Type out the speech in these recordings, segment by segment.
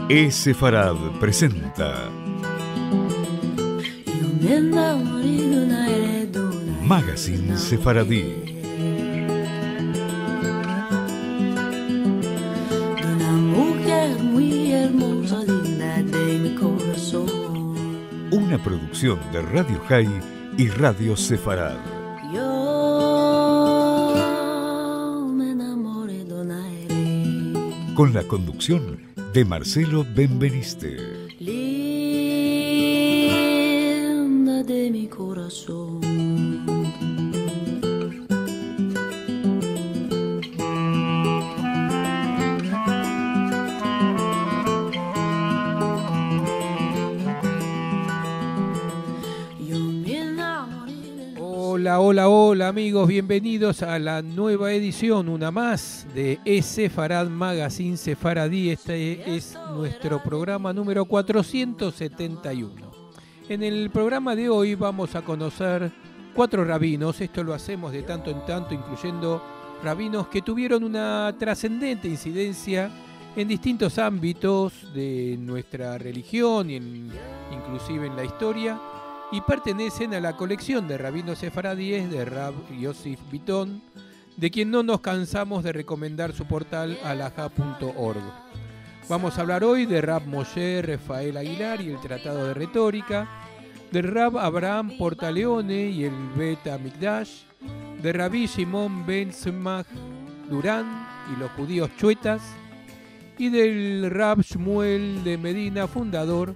Sefarad presenta Magazine Sefaradí. Una producción de Radio High y Radio Sefarad. Con la conducción de Marcelo Benveniste. Linda de mi corazón. Hola amigos, bienvenidos a la nueva edición, una más de Sefarad Magazine Sefaradí. Este es nuestro programa número 471. En el programa de hoy vamos a conocer 4 rabinos. Esto lo hacemos de tanto en tanto, incluyendo rabinos que tuvieron una trascendente incidencia en distintos ámbitos de nuestra religión y inclusive en la historia, y pertenecen a la colección de rabinos sefaradíes de Rab Yosef Bitton, de quien no nos cansamos de recomendar su portal halaja.org. Vamos a hablar hoy de Rab Moshe Rafael Aguilar y el Tratado de Retórica, de Rab Abraham Portaleone y el Bet Hamikdash, de Rabbi Shimon Ben Tzemach Durán y los judíos chuetas, y del Rab Shmuel de Medina, fundador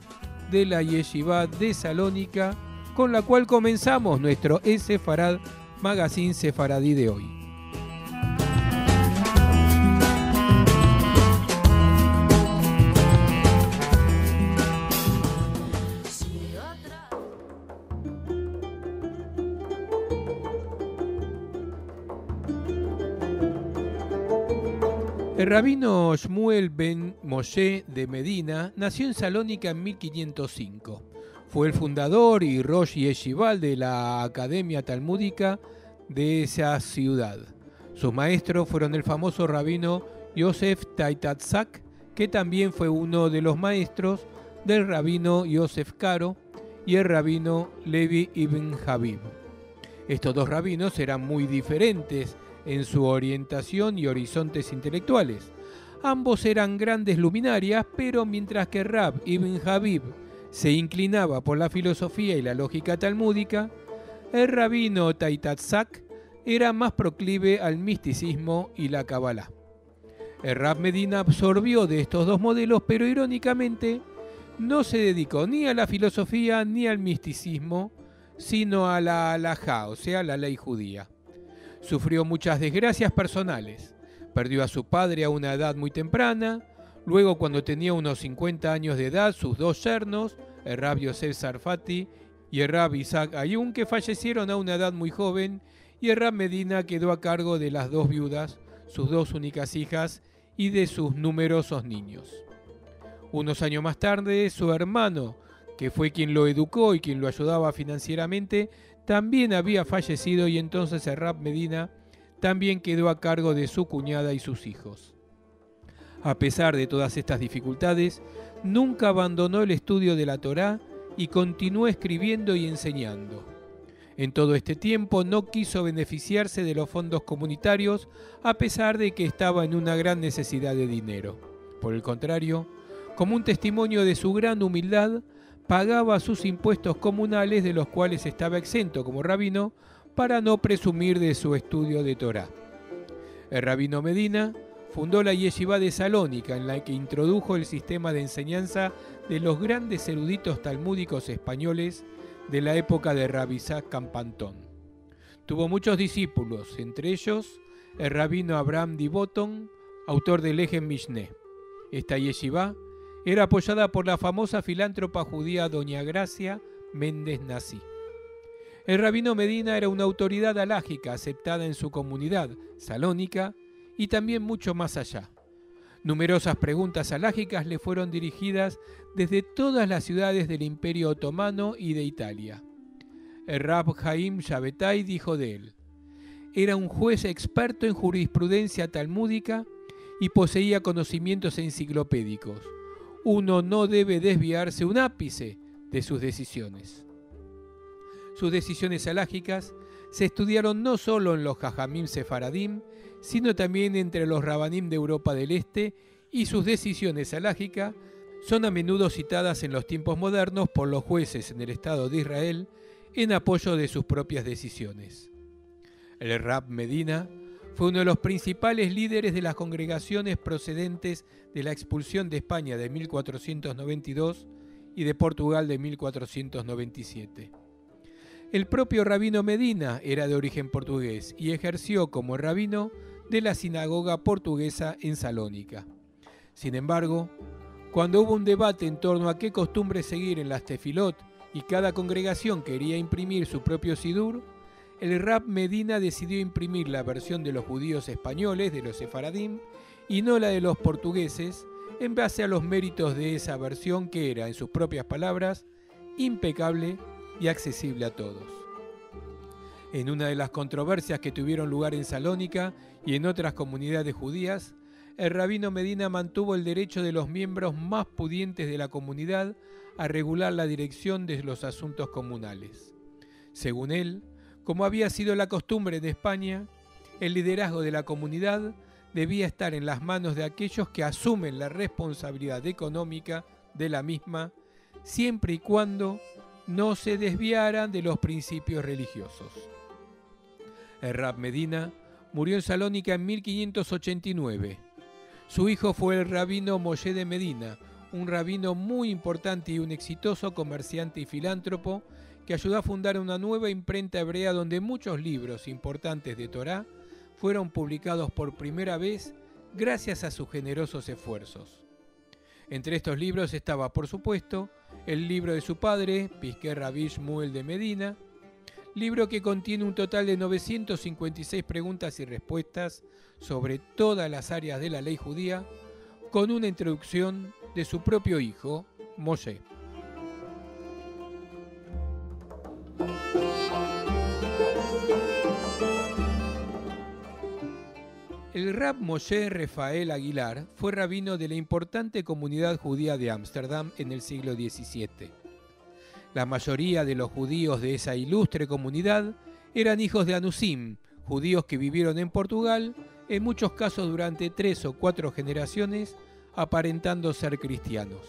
de la Yeshiva de Salónica, con la cual comenzamos nuestro Sefarad Magazine Sefaradí de hoy. El rabino Shmuel ben Moshe de Medina nació en Salónica en 1505. Fue el fundador y Rosh Yeshival de la Academia Talmúdica de esa ciudad. Sus maestros fueron el famoso rabino Yosef Taitatzak, que también fue uno de los maestros del rabino Yosef Karo, y el rabino Levi ibn Habib. Estos dos rabinos eran muy diferentes en su orientación y horizontes intelectuales. Ambos eran grandes luminarias, pero mientras que Rab ibn Habib se inclinaba por la filosofía y la lógica talmúdica, el rabino Taitatzak era más proclive al misticismo y la Kabbalah. El Rab Medina absorbió de estos dos modelos, pero irónicamente no se dedicó ni a la filosofía ni al misticismo, sino a la halajá, o sea, la ley judía. Sufrió muchas desgracias personales. Perdió a su padre a una edad muy temprana. Luego, cuando tenía unos 50 años de edad, sus dos yernos, el Rab Yosef Sarfati y el Rab Isaac Ayun, que fallecieron a una edad muy joven, y el Rab Medina quedó a cargo de las dos viudas, sus dos únicas hijas, y de sus numerosos niños. Unos años más tarde, su hermano, que fue quien lo educó y quien lo ayudaba financieramente, también había fallecido, y entonces el Rab Medina también quedó a cargo de su cuñada y sus hijos. A pesar de todas estas dificultades, nunca abandonó el estudio de la Torá y continuó escribiendo y enseñando. En todo este tiempo no quiso beneficiarse de los fondos comunitarios, a pesar de que estaba en una gran necesidad de dinero. Por el contrario, como un testimonio de su gran humildad, pagaba sus impuestos comunales, de los cuales estaba exento como rabino, para no presumir de su estudio de Torá. El rabino Medina fundó la Yeshiva de Salónica, en la que introdujo el sistema de enseñanza de los grandes eruditos talmúdicos españoles de la época de Rabbi Isaac Campantón. Tuvo muchos discípulos, entre ellos el rabino Abraham Diboton, autor del Lehem Mishneh. Esta Yeshiva era apoyada por la famosa filántropa judía Doña Gracia Méndez Nasí. El rabino Medina era una autoridad halágica aceptada en su comunidad, Salónica, y también mucho más allá. Numerosas preguntas halágicas le fueron dirigidas desde todas las ciudades del Imperio Otomano y de Italia. El Rab Haim Shabbatai dijo de él: era un juez experto en jurisprudencia talmúdica y poseía conocimientos enciclopédicos, uno no debe desviarse un ápice de sus decisiones. Sus decisiones halágicas se estudiaron no solo en los Jajamim Sefaradim, sino también entre los Rabanim de Europa del Este, y sus decisiones halágicas son a menudo citadas en los tiempos modernos por los jueces en el Estado de Israel en apoyo de sus propias decisiones. El Rab Medina fue uno de los principales líderes de las congregaciones procedentes de la expulsión de España de 1492 y de Portugal de 1497. El propio rabino Medina era de origen portugués y ejerció como rabino de la sinagoga portuguesa en Salónica. Sin embargo, cuando hubo un debate en torno a qué costumbre seguir en las tefilot y cada congregación quería imprimir su propio sidur, el Rab Medina decidió imprimir la versión de los judíos españoles, de los sefaradim, y no la de los portugueses, en base a los méritos de esa versión que era, en sus propias palabras, impecable y accesible a todos. En una de las controversias que tuvieron lugar en Salónica y en otras comunidades judías, el rabino Medina mantuvo el derecho de los miembros más pudientes de la comunidad a regular la dirección de los asuntos comunales. Según él, como había sido la costumbre de España, el liderazgo de la comunidad debía estar en las manos de aquellos que asumen la responsabilidad económica de la misma, siempre y cuando no se desviaran de los principios religiosos. El Rab Medina murió en Salónica en 1589. Su hijo fue el rabino Moshe de Medina, un rabino muy importante y un exitoso comerciante y filántropo que ayudó a fundar una nueva imprenta hebrea donde muchos libros importantes de Torá fueron publicados por primera vez gracias a sus generosos esfuerzos. Entre estos libros estaba, por supuesto, el libro de su padre, Piskei Rabbi Shmuel de Medina, libro que contiene un total de 956 preguntas y respuestas sobre todas las áreas de la ley judía, con una introducción de su propio hijo, Moshe. El Rab Moshe Rafael Aguilar fue rabino de la importante comunidad judía de Ámsterdam en el siglo XVII. La mayoría de los judíos de esa ilustre comunidad eran hijos de Anusim, judíos que vivieron en Portugal, en muchos casos durante 3 o 4 generaciones, aparentando ser cristianos.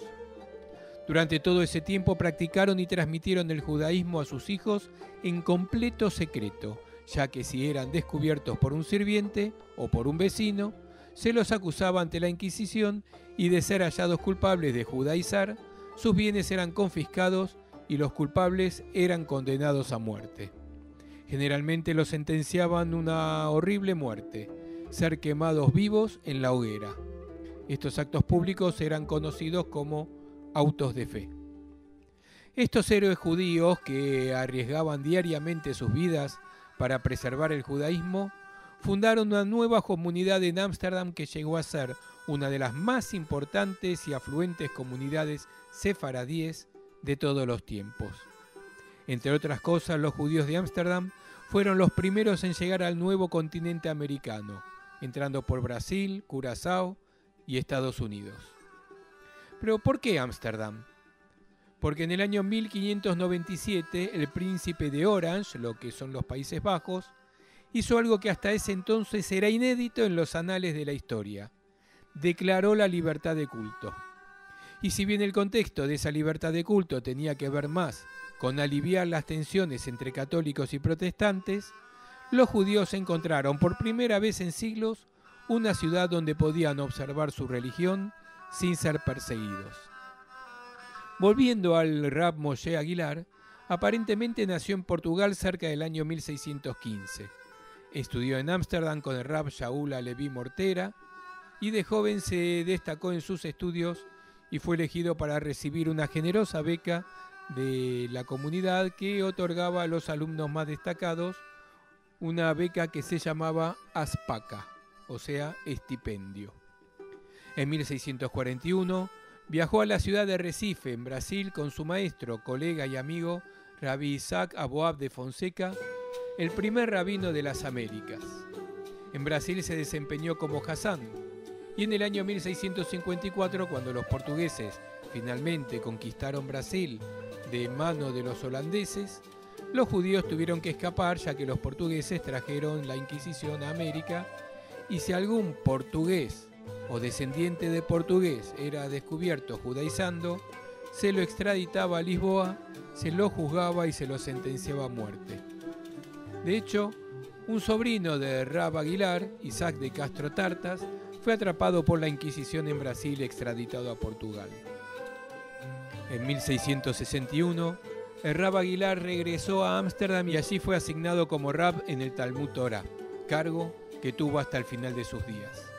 Durante todo ese tiempo practicaron y transmitieron el judaísmo a sus hijos en completo secreto, ya que si eran descubiertos por un sirviente o por un vecino, se los acusaba ante la Inquisición y de ser hallados culpables de judaizar, sus bienes eran confiscados y los culpables eran condenados a muerte. Generalmente los sentenciaban a una horrible muerte, ser quemados vivos en la hoguera. Estos actos públicos eran conocidos como autos de fe. Estos héroes judíos que arriesgaban diariamente sus vidas para preservar el judaísmo, fundaron una nueva comunidad en Ámsterdam que llegó a ser una de las más importantes y afluentes comunidades sefaradíes de todos los tiempos. Entre otras cosas, los judíos de Ámsterdam fueron los primeros en llegar al nuevo continente americano, entrando por Brasil, Curazao y Estados Unidos. Pero ¿por qué Ámsterdam? Porque en el año 1597 el príncipe de Orange, lo que son los Países Bajos, hizo algo que hasta ese entonces era inédito en los anales de la historia. Declaró la libertad de culto. Y si bien el contexto de esa libertad de culto tenía que ver más con aliviar las tensiones entre católicos y protestantes, los judíos encontraron por primera vez en siglos una ciudad donde podían observar su religión sin ser perseguidos. Volviendo al Rab Moshe Aguilar, aparentemente nació en Portugal cerca del año 1615. Estudió en Ámsterdam con el Rab Shaul Alevi Mortera y de joven se destacó en sus estudios y fue elegido para recibir una generosa beca de la comunidad que otorgaba a los alumnos más destacados una beca que se llamaba Aspaca, o sea, estipendio. En 1641 viajó a la ciudad de Recife, en Brasil, con su maestro, colega y amigo, Rabbi Isaac Aboab de Fonseca, el primer rabino de las Américas. En Brasil se desempeñó como Hassán Y en el año 1654, cuando los portugueses finalmente conquistaron Brasil de mano de los holandeses, los judíos tuvieron que escapar, ya que los portugueses trajeron la Inquisición a América, y si algún portugués o descendiente de portugués era descubierto judaizando, se lo extraditaba a Lisboa, se lo juzgaba y se lo sentenciaba a muerte. De hecho, un sobrino de Rab Aguilar, Isaac de Castro Tartas, fue atrapado por la Inquisición en Brasil y extraditado a Portugal. En 1661, el Rab Aguilar regresó a Ámsterdam y allí fue asignado como Rab en el Talmud Torá, cargo que tuvo hasta el final de sus días.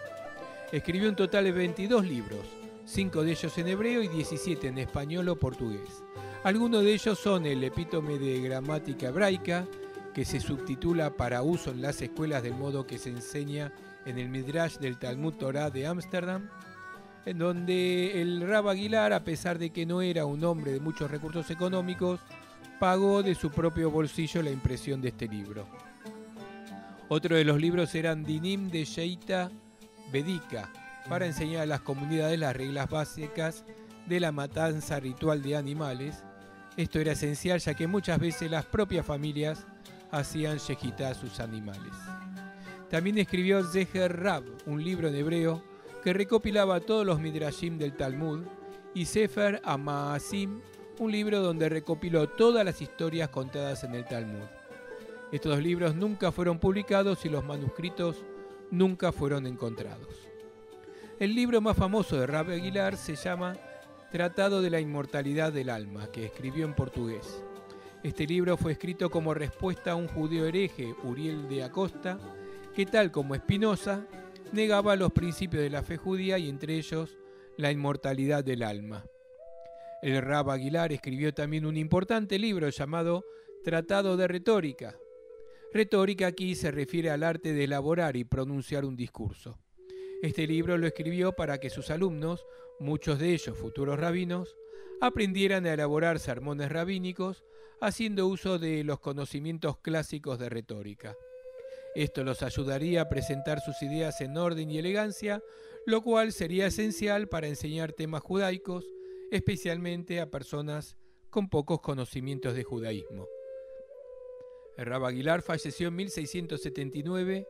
Escribió un total de 22 libros, 5 de ellos en hebreo y 17 en español o portugués. Algunos de ellos son el Epítome de Gramática Hebraica, que se subtitula para uso en las escuelas del modo que se enseña en el Midrash del Talmud Torá de Ámsterdam, en donde el Rab Aguilar, a pesar de que no era un hombre de muchos recursos económicos, pagó de su propio bolsillo la impresión de este libro. Otro de los libros eran Dinim de Sheita Védica, para enseñar a las comunidades las reglas básicas de la matanza ritual de animales. Esto era esencial, ya que muchas veces las propias familias hacían shejitá a sus animales. También escribió Zeher Rab, un libro en hebreo que recopilaba todos los midrashim del Talmud, y Sefer HaMaasim, un libro donde recopiló todas las historias contadas en el Talmud. Estos dos libros nunca fueron publicados y los manuscritos nunca fueron encontrados. El libro más famoso de Rab Aguilar se llama Tratado de la Inmortalidad del Alma, que escribió en portugués. Este libro fue escrito como respuesta a un judío hereje, Uriel de Acosta, que tal como Spinoza, negaba los principios de la fe judía y entre ellos la inmortalidad del alma. El Rab Aguilar escribió también un importante libro llamado Tratado de Retórica. Retórica aquí se refiere al arte de elaborar y pronunciar un discurso. Este libro lo escribió para que sus alumnos, muchos de ellos futuros rabinos, aprendieran a elaborar sermones rabínicos haciendo uso de los conocimientos clásicos de retórica. Esto los ayudaría a presentar sus ideas en orden y elegancia, lo cual sería esencial para enseñar temas judaicos, especialmente a personas con pocos conocimientos de judaísmo. El Rab Aguilar falleció en 1679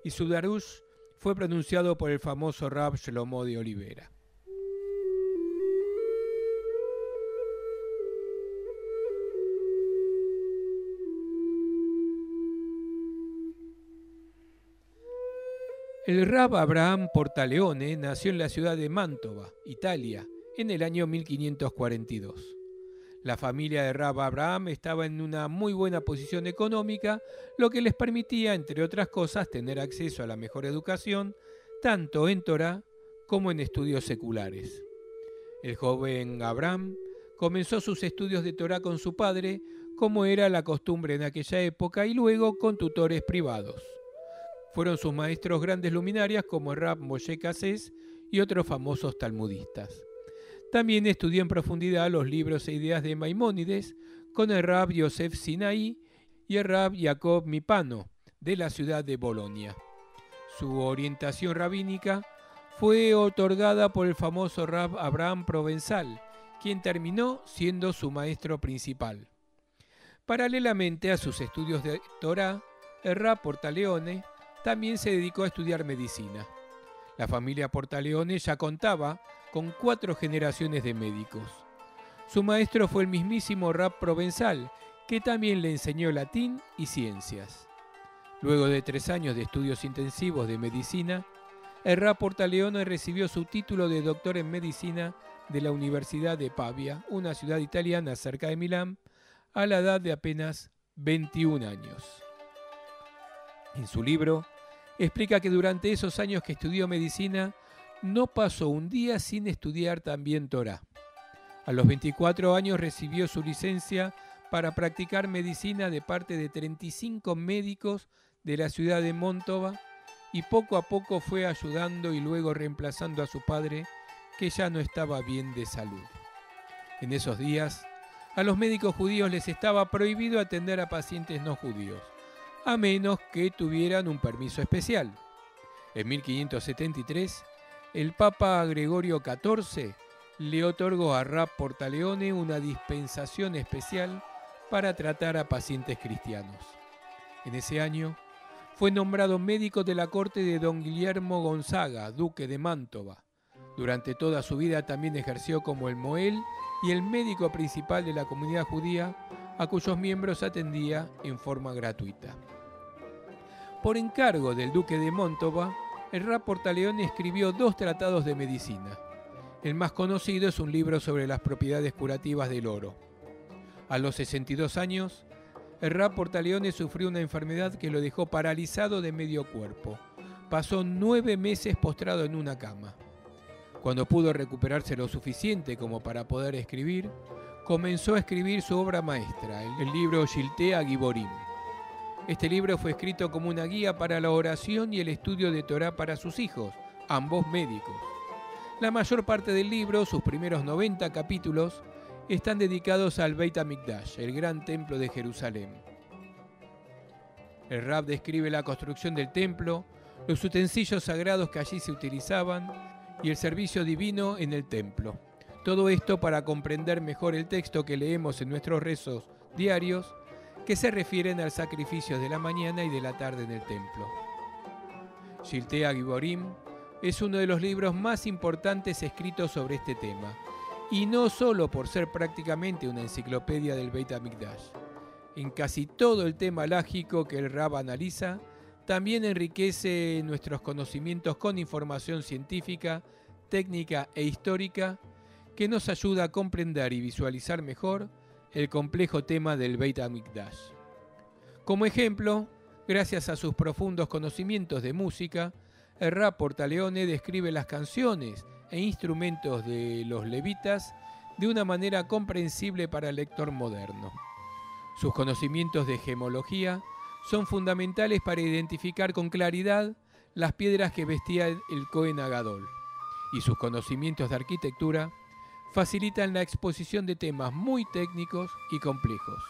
y su darush fue pronunciado por el famoso Rab Shlomo de Olivera. El Rab Abraham Portaleone nació en la ciudad de Mantova, Italia, en el año 1542. La familia de Rab Abraham estaba en una muy buena posición económica, lo que les permitía, entre otras cosas, tener acceso a la mejor educación, tanto en Torá como en estudios seculares. El joven Abraham comenzó sus estudios de Torá con su padre, como era la costumbre en aquella época, y luego con tutores privados. Fueron sus maestros grandes luminarias como el Rab Moshe Cassés y otros famosos talmudistas. También estudió en profundidad los libros e ideas de Maimónides con el Rab Yosef Sinai y el Rab Jacob Mipano de la ciudad de Bolonia. Su orientación rabínica fue otorgada por el famoso Rab Abraham Provenzal, quien terminó siendo su maestro principal. Paralelamente a sus estudios de Torá, el Rab Portaleone también se dedicó a estudiar medicina. La familia Portaleone ya contaba con 4 generaciones de médicos. Su maestro fue el mismísimo Rab Provenzal, que también le enseñó latín y ciencias. Luego de 3 años de estudios intensivos de medicina, el Rab Portaleone recibió su título de doctor en medicina de la Universidad de Pavia, una ciudad italiana cerca de Milán, a la edad de apenas 21 años. En su libro, explica que durante esos años que estudió medicina, no pasó un día sin estudiar también Torá. A los 24 años recibió su licencia para practicar medicina de parte de 35 médicos de la ciudad de Mantova y poco a poco fue ayudando y luego reemplazando a su padre, que ya no estaba bien de salud. En esos días, a los médicos judíos les estaba prohibido atender a pacientes no judíos, a menos que tuvieran un permiso especial. En 1573, el Papa Gregorio XIV le otorgó a Rab Portaleone una dispensación especial para tratar a pacientes cristianos. En ese año fue nombrado médico de la corte de don Guillermo Gonzaga, duque de Mantova. Durante toda su vida también ejerció como el moel y el médico principal de la comunidad judía, a cuyos miembros atendía en forma gratuita. Por encargo del duque de Mantova, el Rab Portaleone escribió 2 tratados de medicina. El más conocido es un libro sobre las propiedades curativas del oro. A los 62 años, el Rab Portaleone sufrió una enfermedad que lo dejó paralizado de medio cuerpo. Pasó 9 meses postrado en una cama. Cuando pudo recuperarse lo suficiente como para poder escribir, comenzó a escribir su obra maestra, el libro Shiltei HaGiborim. Este libro fue escrito como una guía para la oración y el estudio de Torá para sus hijos, ambos médicos. La mayor parte del libro, sus primeros 90 capítulos, están dedicados al Beit HaMikdash, el gran templo de Jerusalén. El Rab describe la construcción del templo, los utensilios sagrados que allí se utilizaban y el servicio divino en el templo. Todo esto para comprender mejor el texto que leemos en nuestros rezos diarios, que se refieren al sacrificio de la mañana y de la tarde en el templo. Shiltei HaGiborim es uno de los libros más importantes escritos sobre este tema, y no solo por ser prácticamente una enciclopedia del Beit HaMikdash. En casi todo el tema lágico que el Rab analiza, también enriquece nuestros conocimientos con información científica, técnica e histórica que nos ayuda a comprender y visualizar mejor el complejo tema del Beit HaMikdash. Como ejemplo, gracias a sus profundos conocimientos de música, el Rab Portaleone describe las canciones e instrumentos de los levitas de una manera comprensible para el lector moderno. Sus conocimientos de gemología son fundamentales para identificar con claridad las piedras que vestía el Cohen Agadol, y sus conocimientos de arquitectura facilitan la exposición de temas muy técnicos y complejos.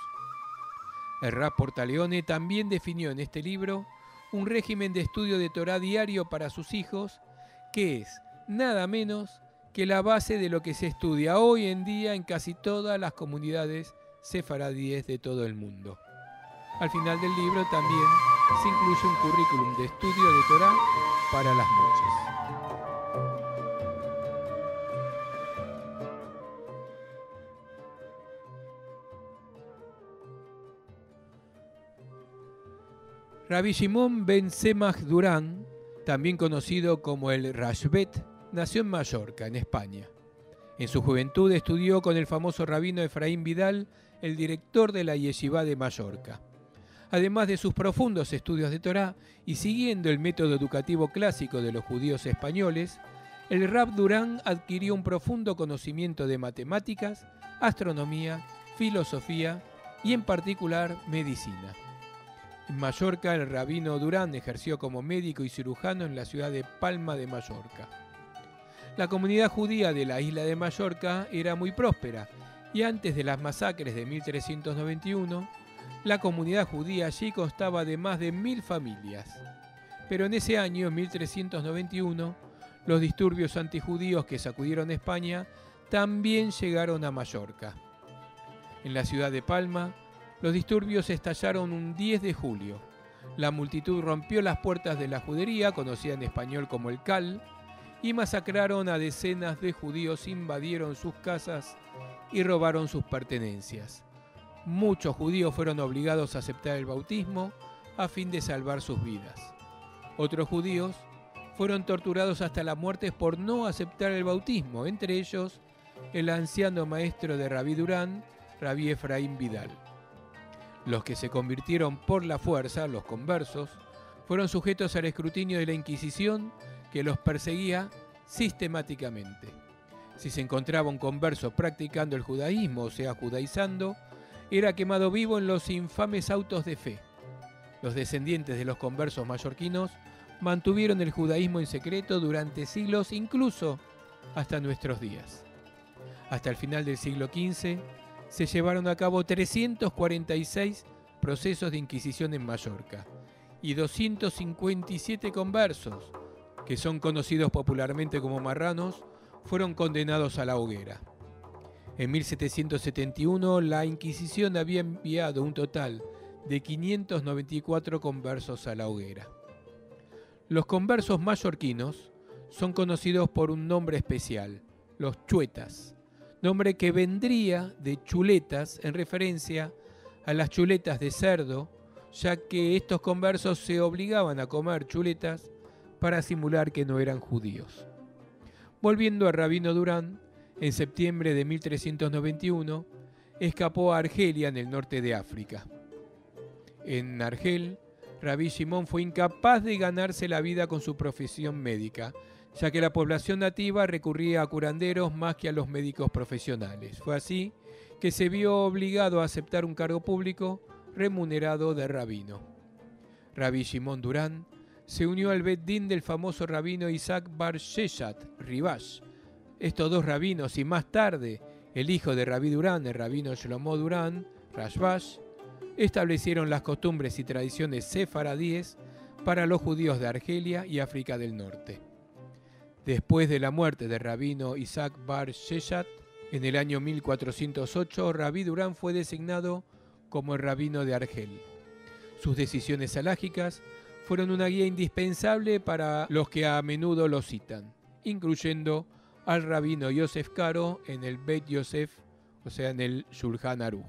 El Rab Portaleone también definió en este libro un régimen de estudio de Torá diario para sus hijos, que es nada menos que la base de lo que se estudia hoy en día en casi todas las comunidades sefaradíes de todo el mundo. Al final del libro también se incluye un currículum de estudio de Torá para las noches. Rabbi Shimon ben Semach Durán, también conocido como el Rashbet, nació en Mallorca, en España. En su juventud estudió con el famoso rabino Efraín Vidal, el director de la Yeshivá de Mallorca. Además de sus profundos estudios de Torá y siguiendo el método educativo clásico de los judíos españoles, el Rab Durán adquirió un profundo conocimiento de matemáticas, astronomía, filosofía y en particular medicina. En Mallorca, el rabino Durán ejerció como médico y cirujano en la ciudad de Palma de Mallorca. La comunidad judía de la isla de Mallorca era muy próspera y antes de las masacres de 1391, la comunidad judía allí constaba de más de 1000 familias. Pero en ese año, en 1391, los disturbios antijudíos que sacudieron España también llegaron a Mallorca. En la ciudad de Palma, los disturbios estallaron un 10 de julio. La multitud rompió las puertas de la judería, conocida en español como el Cal, y masacraron a decenas de judíos, invadieron sus casas y robaron sus pertenencias. Muchos judíos fueron obligados a aceptar el bautismo a fin de salvar sus vidas. Otros judíos fueron torturados hasta la muerte por no aceptar el bautismo, entre ellos el anciano maestro de Rabí Durán, Rabí Efraín Vidal. Los que se convirtieron por la fuerza, los conversos, fueron sujetos al escrutinio de la Inquisición que los perseguía sistemáticamente. Si se encontraba un converso practicando el judaísmo, o sea, judaizando, era quemado vivo en los infames autos de fe. Los descendientes de los conversos mallorquinos mantuvieron el judaísmo en secreto durante siglos, incluso hasta nuestros días. Hasta el final del siglo XV, se llevaron a cabo 346 procesos de Inquisición en Mallorca y 257 conversos que son conocidos popularmente como marranos, fueron condenados a la hoguera. En 1771, la Inquisición había enviado un total de 594 conversos a la hoguera. Los conversos mallorquinos son conocidos por un nombre especial, los chuetas, nombre que vendría de chuletas en referencia a las chuletas de cerdo, ya que estos conversos se obligaban a comer chuletas para simular que no eran judíos. Volviendo a Rabino Durán, en septiembre de 1391, escapó a Argelia en el norte de África. En Argel, Rabí Shimon fue incapaz de ganarse la vida con su profesión médica, ya que la población nativa recurría a curanderos más que a los médicos profesionales. Fue así que se vio obligado a aceptar un cargo público remunerado de rabino. Rabí Shimon Durán se unió al Bet Din del famoso rabino Isaac Bar Sheshat Ribash. Estos dos rabinos y más tarde el hijo de Rabí Durán, el rabino Shlomo Durán, Rashbash, establecieron las costumbres y tradiciones sefaradíes para los judíos de Argelia y África del Norte. Después de la muerte del rabino Isaac Bar Sheshat, en el año 1408, Rabí Durán fue designado como el rabino de Argel. Sus decisiones halágicas fueron una guía indispensable para los que a menudo lo citan, incluyendo al rabino Yosef Karo en el Beit Yosef, o sea, en el Shulchan Aruch.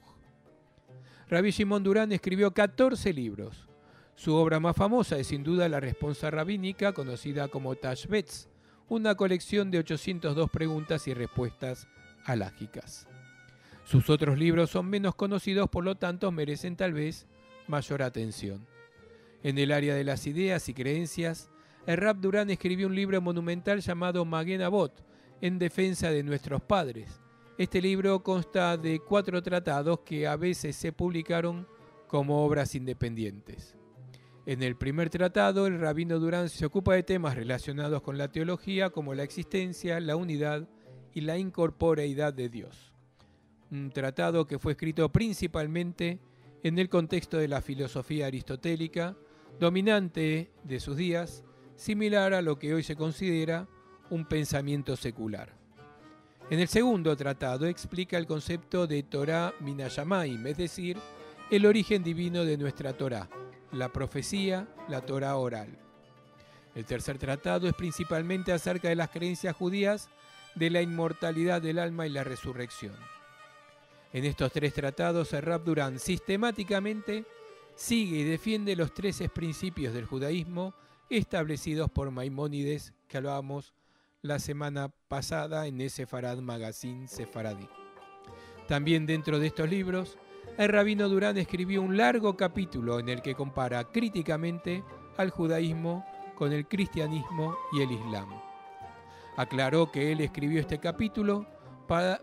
Rabí Shimon Durán escribió 14 libros. Su obra más famosa es sin duda la responsa rabínica, conocida como Tashbetz, una colección de 802 preguntas y respuestas halágicas. Sus otros libros son menos conocidos, por lo tanto merecen tal vez mayor atención. En el área de las ideas y creencias, el Rab Durán escribió un libro monumental llamado Maguen Avot, en defensa de nuestros padres. Este libro consta de 4 tratados que a veces se publicaron como obras independientes. En el primer tratado, el rabino Durán se ocupa de temas relacionados con la teología, como la existencia, la unidad y la incorporeidad de Dios. Un tratado que fue escrito principalmente en el contexto de la filosofía aristotélica, dominante de sus días, similar a lo que hoy se considera un pensamiento secular. En el segundo tratado explica el concepto de Torah Minashamayim, es decir, el origen divino de nuestra Torah, la profecía, la Torah oral. El tercer tratado es principalmente acerca de las creencias judías de la inmortalidad del alma y la resurrección. En estos 3 tratados, el Rab Durán sistemáticamente sigue y defiende los 13 principios del judaísmo establecidos por Maimónides, que hablábamos la semana pasada en ese Sefarad Magazine Sefaradí. También dentro de estos libros, el rabino Durán escribió un largo capítulo en el que compara críticamente al judaísmo con el cristianismo y el islam. Aclaró que él escribió este capítulo para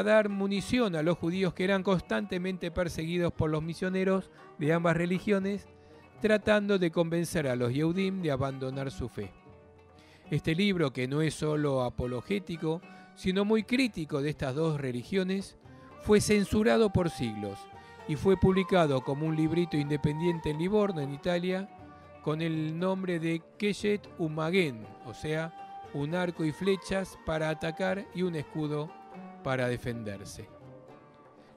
dar munición a los judíos que eran constantemente perseguidos por los misioneros de ambas religiones, tratando de convencer a los Yehudim de abandonar su fe. Este libro, que no es solo apologético, sino muy crítico de estas dos religiones, fue censurado por siglos y fue publicado como un librito independiente en Livorno, en Italia, con el nombre de Keshet Umagen, o sea, un arco y flechas para atacar y un escudo para defenderse.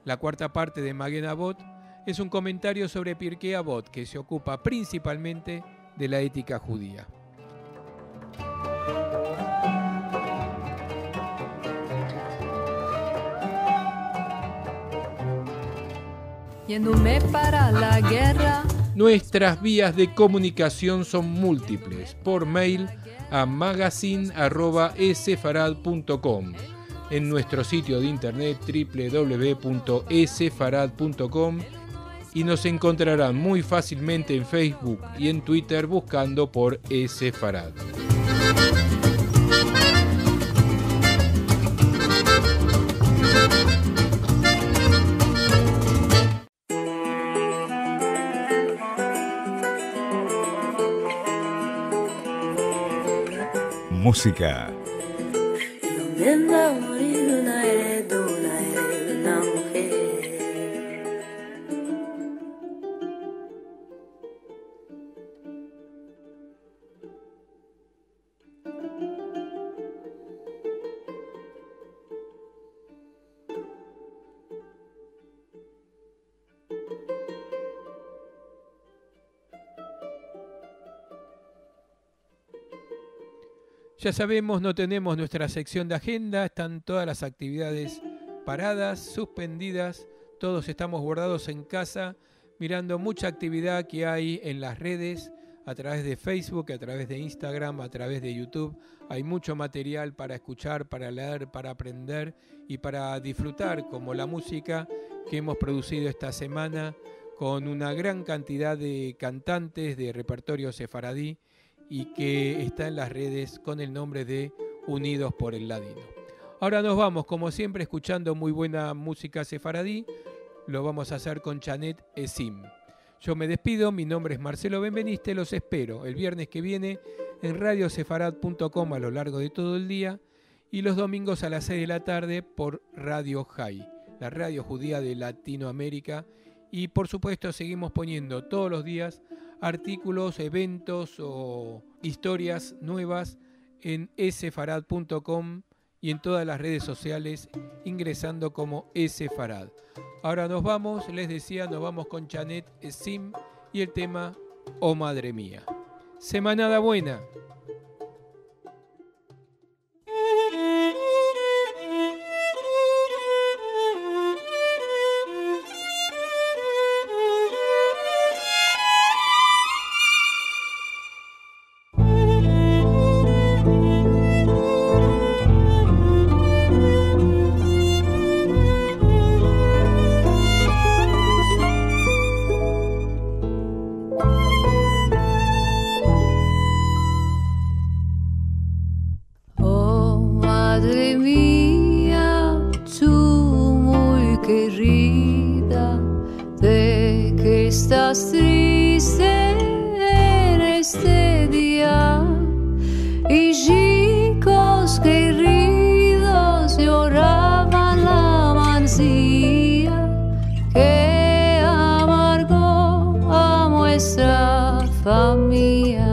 La cuarta parte de Maguen Avot es un comentario sobre Pirkei Avot que se ocupa principalmente de la ética judía. Yéndome para la guerra. Nuestras vías de comunicación son múltiples. Por mail a magazine@esefarad.com, en nuestro sitio de internet www.esefarad.com, y nos encontrarán muy fácilmente en Facebook y en Twitter buscando por Esefarad. Música. Ya sabemos, no tenemos nuestra sección de agenda, están todas las actividades paradas, suspendidas, todos estamos guardados en casa, mirando mucha actividad que hay en las redes, a través de Facebook, a través de Instagram, a través de YouTube. Hay mucho material para escuchar, para leer, para aprender y para disfrutar, como la música que hemos producido esta semana con una gran cantidad de cantantes de repertorio sefaradí y que está en las redes con el nombre de Unidos por el Ladino. Ahora nos vamos, como siempre, escuchando muy buena música sefaradí. Lo vamos a hacer con Chanet Esim. Yo me despido, mi nombre es Marcelo Benveniste, los espero el viernes que viene en radiosefarad.com a lo largo de todo el día y los domingos a las 6 de la tarde por Radio High, la radio judía de Latinoamérica. Y por supuesto seguimos poniendo todos los días artículos, eventos o historias nuevas en sefarad.com y en todas las redes sociales ingresando como Sefarad. Ahora nos vamos, les decía, nos vamos con Chanet Esim y el tema Oh Madre Mía. Semanada buena. Estás triste en este día y chicos queridos lloraban la mancilla que amargó a nuestra familia.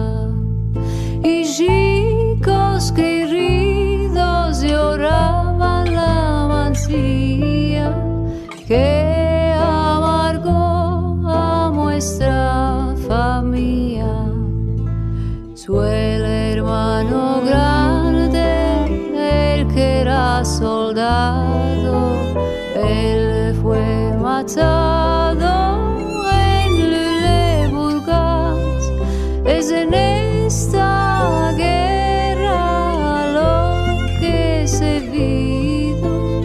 Y chicos queridos lloraban la mancilla que nuestra familia. Fue el hermano grande, el que era soldado, él fue matado en Lüleburgas. Es en esta guerra lo que se vivió,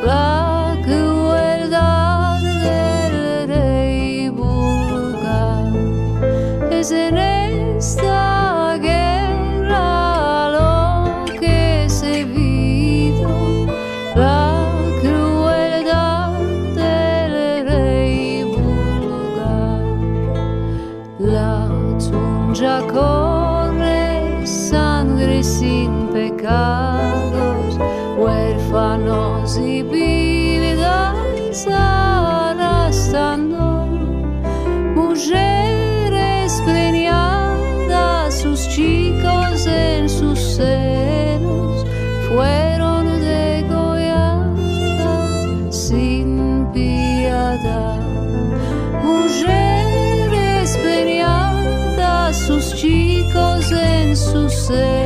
la crueldad del rey Bulgar. Es en esta guerra lo que se vivió, la crueldad del rey Bulgar. La Tunja corre sangre sin pecados, huérfanos y viudas arrastrando, mujeres preñadas, sus chicos en sus senos fueron degolladas sin piedad. Mujeres preñadas, sus chicos en sus senos